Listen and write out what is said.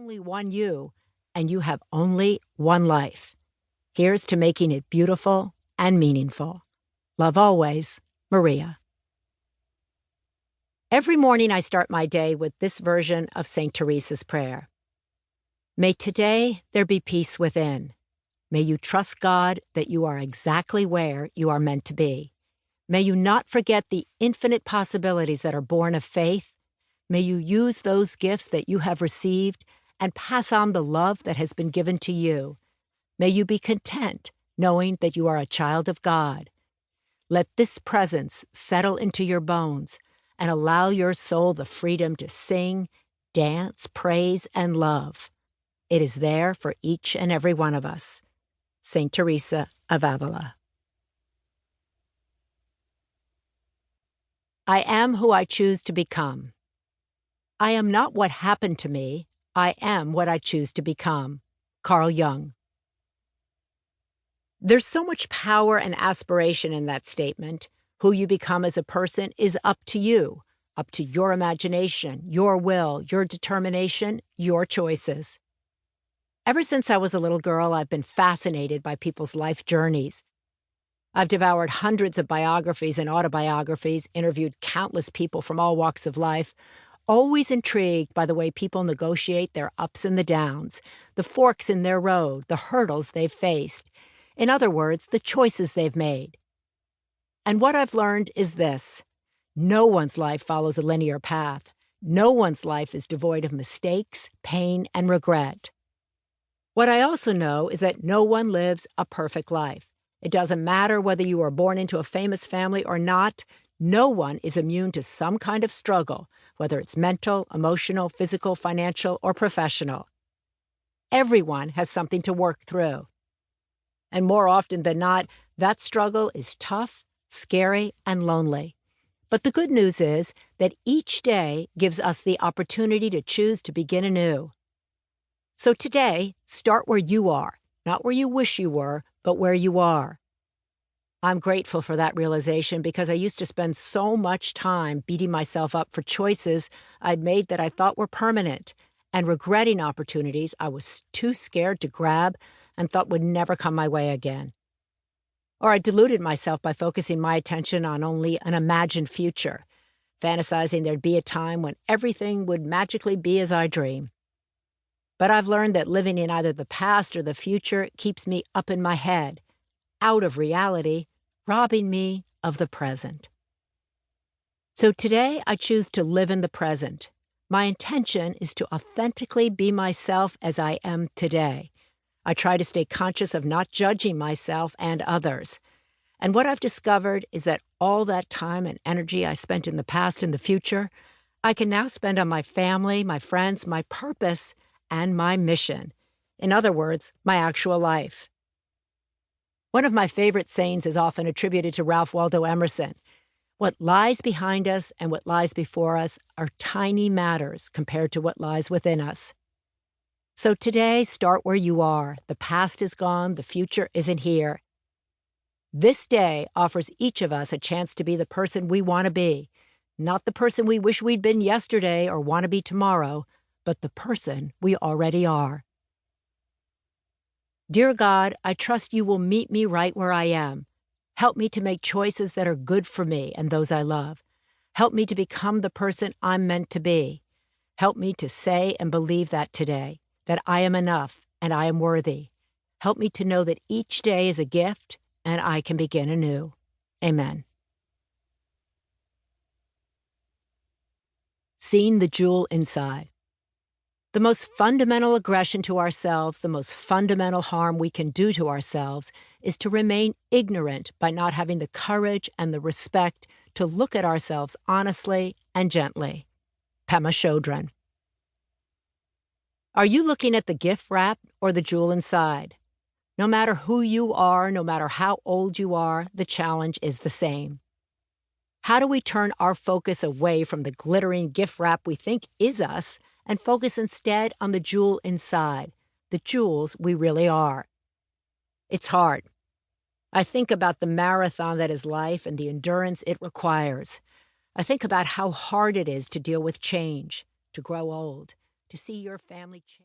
only one you, and you have only one life. Here's to making it beautiful and meaningful. Love always, Maria. Every morning I start my day with this version of St. Teresa's prayer. May today there be peace within. May you trust God that you are exactly where you are meant to be. May you not forget the infinite possibilities that are born of faith. May you use those gifts that you have received and pass on the love that has been given to you. May you be content knowing that you are a child of God. Let this presence settle into your bones and allow your soul the freedom to sing, dance, praise, and love. It is there for each and every one of us. St. Teresa of Avila. I am who I choose to become. I am not what happened to me. I am what I choose to become. Carl Jung. There's so much power and aspiration in that statement. Who you become as a person is up to you, up to your imagination, your will, your determination, your choices. Ever since I was a little girl, I've been fascinated by people's life journeys. I've devoured hundreds of biographies and autobiographies, interviewed countless people from all walks of life, always intrigued by the way people negotiate their ups and the downs, the forks in their road, the hurdles they've faced. In other words, the choices they've made. And what I've learned is this: no one's life follows a linear path. No one's life is devoid of mistakes, pain, and regret. What I also know is that no one lives a perfect life. It doesn't matter whether you were born into a famous family or not. No one is immune to some kind of struggle, whether it's mental, emotional, physical, financial, or professional. Everyone has something to work through. And more often than not, that struggle is tough, scary, and lonely. But the good news is that each day gives us the opportunity to choose to begin anew. So today, start where you are, not where you wish you were, but where you are. I'm grateful for that realization because I used to spend so much time beating myself up for choices I'd made that I thought were permanent and regretting opportunities I was too scared to grab and thought would never come my way again. Or I deluded myself by focusing my attention on only an imagined future, fantasizing there'd be a time when everything would magically be as I dream. But I've learned that living in either the past or the future keeps me up in my head, out of reality, robbing me of the present. So today I choose to live in the present. My intention is to authentically be myself as I am today. I try to stay conscious of not judging myself and others. And what I've discovered is that all that time and energy I spent in the past and the future, I can now spend on my family, my friends, my purpose, and my mission. In other words, my actual life. One of my favorite sayings is often attributed to Ralph Waldo Emerson. What lies behind us and what lies before us are tiny matters compared to what lies within us. So today, start where you are. The past is gone, the future isn't here. This day offers each of us a chance to be the person we want to be, not the person we wish we'd been yesterday or want to be tomorrow, but the person we already are. Dear God, I trust you will meet me right where I am. Help me to make choices that are good for me and those I love. Help me to become the person I'm meant to be. Help me to say and believe that today, that I am enough and I am worthy. Help me to know that each day is a gift and I can begin anew. Amen. Seeing the jewel inside. The most fundamental aggression to ourselves, the most fundamental harm we can do to ourselves, is to remain ignorant by not having the courage and the respect to look at ourselves honestly and gently. Pema Chodron. Are you looking at the gift wrap or the jewel inside? No matter who you are, no matter how old you are, the challenge is the same. How do we turn our focus away from the glittering gift wrap we think is us and focus instead on the jewel inside, the jewels we really are? It's hard. I think about the marathon that is life and the endurance it requires. I think about how hard it is to deal with change, to grow old, to see your family change.